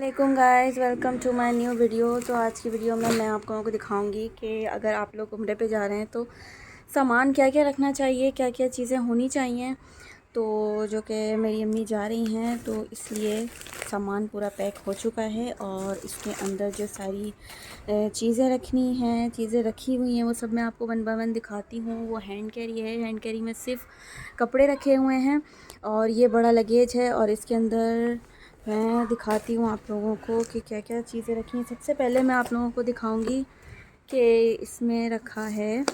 वालेकुम guys, welcome to my new video. तो आज की वीडियो में मैं आप लोगों को दिखाऊंगी कि अगर आप लोग उम्रे पे जा रहे हैं तो सामान क्या क्या रखना चाहिए, क्या क्या चीज़ें होनी चाहिए। तो जो कि मेरी अम्मी जा रही हैं तो इसलिए सामान पूरा पैक हो चुका है और इसके अंदर जो सारी चीज़ें रखनी हैं, चीज़ें रखी हुई हैं, वो सब मैं आपको वन बाय वन दिखाती हूँ। वो हैंड कैरी है, हैंड कैरी में सिर्फ कपड़े रखे हुए हैं और ये बड़ा लगेज है और इसके अंदर मैं दिखाती हूँ आप लोगों को कि क्या क्या चीज़ें रखी हैं। सबसे पहले मैं आप लोगों को दिखाऊंगी कि इसमें रखा है,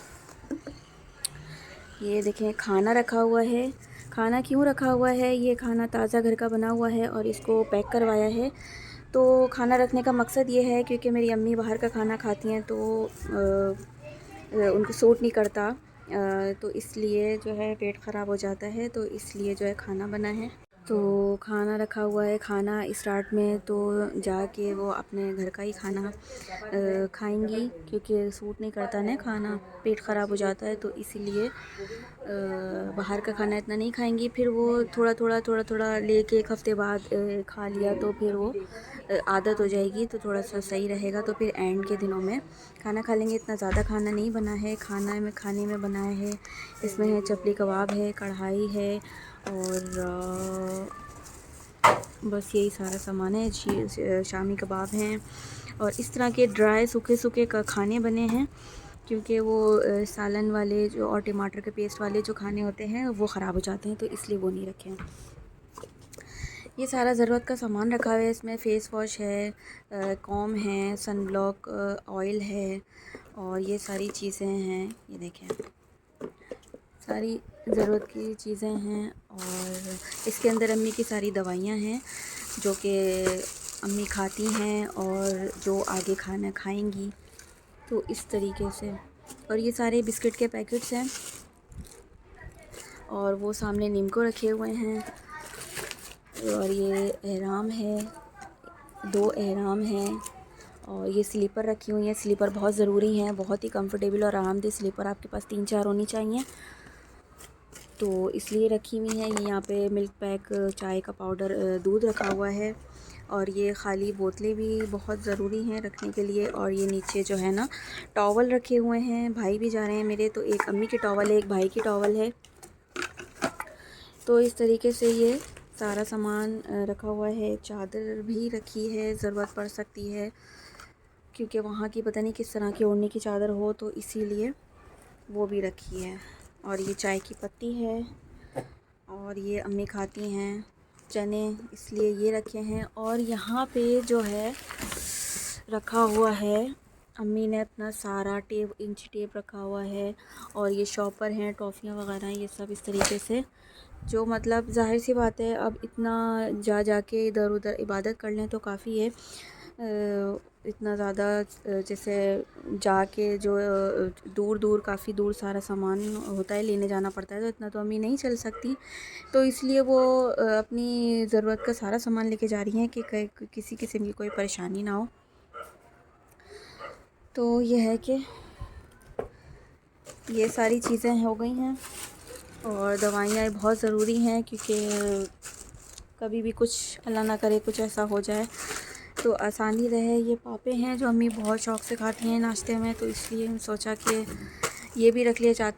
ये देखें, खाना रखा हुआ है। खाना क्यों रखा हुआ है? ये खाना ताज़ा घर का बना हुआ है और इसको पैक करवाया है। तो खाना रखने का मकसद ये है क्योंकि मेरी अम्मी बाहर का खाना खाती हैं तो उनको सूट नहीं करता, तो इसलिए जो है पेट ख़राब हो जाता है, तो इसलिए जो है खाना बना है। तो खाना रखा हुआ है। खाना स्टार्ट में तो जाके वो अपने घर का ही खाना खाएंगी क्योंकि सूट नहीं करता ना खाना, पेट ख़राब हो जाता है, तो इसीलिए बाहर का खाना इतना नहीं खाएंगी। फिर वो थोड़ा थोड़ा लेके एक हफ़्ते बाद खा लिया तो फिर वो आदत हो जाएगी, तो थोड़ा सा सही रहेगा। तो फिर एंड के दिनों में खाना खा लेंगे। इतना ज़्यादा खाना नहीं बना है। खाने में बनाया है, इसमें है चपली कबाब है, कढ़ाई है और बस यही सारा सामान है। शामी कबाब हैं और इस तरह के ड्राई सूखे खाने बने हैं क्योंकि वो सालन वाले जो और टमाटर के पेस्ट वाले जो खाने होते हैं वो ख़राब हो जाते हैं, तो इसलिए वो नहीं रखे हैं। ये सारा ज़रूरत का सामान रखा हुआ है। इसमें फ़ेस वॉश है, कॉम है, सन ब्लॉक ऑयल है और ये सारी चीज़ें हैं। ये देखें, सारी ज़रूरत की चीज़ें हैं और इसके अंदर अम्मी की सारी दवाइयाँ हैं जो कि अम्मी खाती हैं और जो आगे खाना खाएंगी, तो इस तरीके से। और ये सारे बिस्किट के पैकेट्स हैं और वो सामने नीमको रखे हुए हैं और ये एहराम है, 2 एहराम हैं और ये स्लीपर रखी हुई हैं। स्लीपर बहुत ज़रूरी हैं, बहुत ही कंफर्टेबल और आरामदेह स्लीपर आपके पास 3-4 होनी चाहिए, तो इसलिए रखी हुई हैं। ये यहाँ पे मिल्क पैक, चाय का पाउडर, दूध रखा हुआ है और ये ख़ाली बोतलें भी बहुत ज़रूरी हैं रखने के लिए। और ये नीचे जो है ना टॉवल रखे हुए हैं। भाई भी जा रहे हैं मेरे, तो एक अम्मी की टॉवल है, एक भाई की टॉवल है। तो इस तरीके से ये सारा सामान रखा हुआ है। चादर भी रखी है, ज़रूरत पड़ सकती है क्योंकि वहाँ की पता नहीं किस तरह की ओढ़ने की चादर हो, तो इसीलिए वो भी रखी है। और ये चाय की पत्ती है और ये अम्मी खाती हैं चने, इसलिए ये रखे हैं। और यहाँ पे जो है रखा हुआ है, अम्मी ने अपना सारा टेप, इंची टेप रखा हुआ है और ये शॉपर हैं, टॉफ़ियाँ वगैरह, ये सब इस तरीके से। जो मतलब ज़ाहिर सी बात है, अब इतना जा के इधर उधर इबादत कर लें तो काफ़ी है। इतना ज़्यादा जैसे जाके जो दूर दूर, काफ़ी दूर सारा सामान होता है, लेने जाना पड़ता है, तो इतना तो अम्मी नहीं चल सकती, तो इसलिए वो अपनी ज़रूरत का सारा सामान लेके जा रही हैं कि किसी किस्म की कोई परेशानी ना हो। तो ये है कि ये सारी चीज़ें हो गई हैं और दवाइयाँ बहुत ज़रूरी हैं क्योंकि कभी भी कुछ अल्लाह ना करे कुछ ऐसा हो जाए तो आसानी रहे। ये पापे हैं जो अम्मी बहुत शौक़ से खाती हैं नाश्ते में, तो इसलिए सोचा कि ये भी रख लिया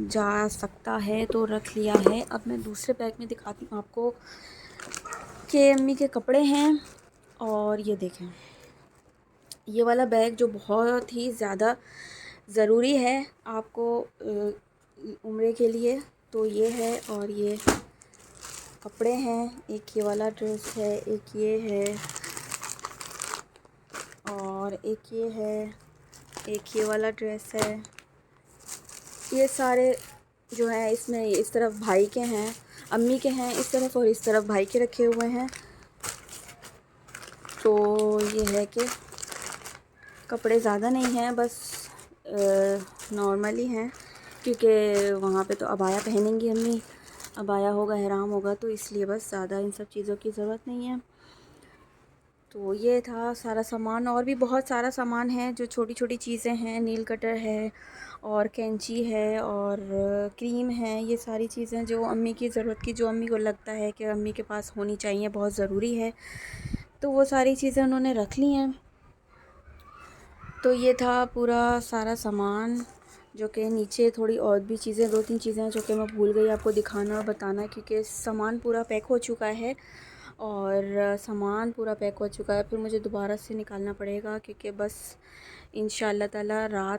जा सकता है, तो रख लिया है। अब मैं दूसरे बैग में दिखाती हूँ आपको कि अम्मी के कपड़े हैं। और ये देखें, ये वाला बैग जो बहुत ही ज़्यादा ज़रूरी है आपको उम्रे के लिए, तो ये है। और ये कपड़े हैं, एक ये वाला ड्रेस है, एक ये है और एक ये है, एक ये वाला ड्रेस है। ये सारे जो है इसमें इस तरफ भाई के हैं, अम्मी के हैं इस तरफ, और इस तरफ भाई के रखे हुए हैं। तो ये है कि कपड़े ज़्यादा नहीं हैं, बस नॉर्मली हैं क्योंकि वहाँ पे तो अबाया पहनेंगी अम्मी, अबाया होगा, एहराम होगा, तो इसलिए बस ज़्यादा इन सब चीज़ों की ज़रूरत नहीं है। तो ये था सारा सामान। और भी बहुत सारा सामान है जो छोटी छोटी चीज़ें हैं, नील कटर है और कैंची है और क्रीम है। ये सारी चीज़ें जो अम्मी की ज़रूरत की, जो अम्मी को लगता है कि अम्मी के पास होनी चाहिए, बहुत ज़रूरी है, तो वो सारी चीज़ें उन्होंने रख ली हैं। तो ये था पूरा सारा सामान, जो कि नीचे थोड़ी और भी चीज़ें 2-3 चीज़ें हैं जो कि मैं भूल गई आपको दिखाना और बताना, क्योंकि सामान पूरा पैक हो चुका है और सामान पूरा पैक हो चुका है। फिर मुझे दोबारा से निकालना पड़ेगा, क्योंकि बस इंशाल्लाह ताला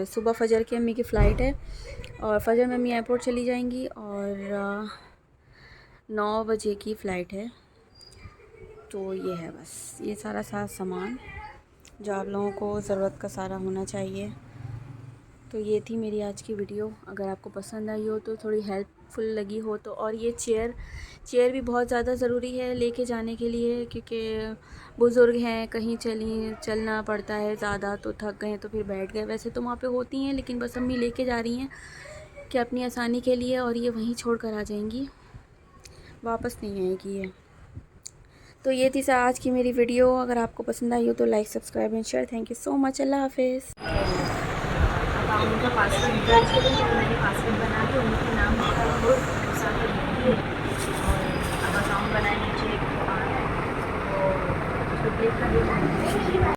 सुबह फ़जर की अम्मी की फ़्लाइट है और फ़जर में अम्मी एयरपोर्ट चली जाएंगी और 9 बजे की फ़्लाइट है। तो ये है बस ये सारा सामान जो आप लोगों को ज़रूरत का सारा होना चाहिए। तो ये थी मेरी आज की वीडियो। अगर आपको पसंद आई हो तो, थोड़ी हेल्पफुल लगी हो तो, और ये चेयर भी बहुत ज़्यादा ज़रूरी है लेके जाने के लिए, क्योंकि बुज़ुर्ग हैं, कहीं चलना पड़ता है ज़्यादा, तो थक गए तो फिर बैठ गए। वैसे तो वहाँ पे होती हैं, लेकिन बस अम्मी लेके जा रही हैं कि अपनी आसानी के लिए, और ये वहीं छोड़ कर आ जाएंगी, वापस नहीं आएगी ये। तो ये थी आज की मेरी वीडियो। अगर आपको पसंद आई हो तो like, subscribe and share. Thank you so much. अल्लाह हाफिज़। अब आप उनका पासवर्ड दर्ज करें तो मैंने पासवर्ड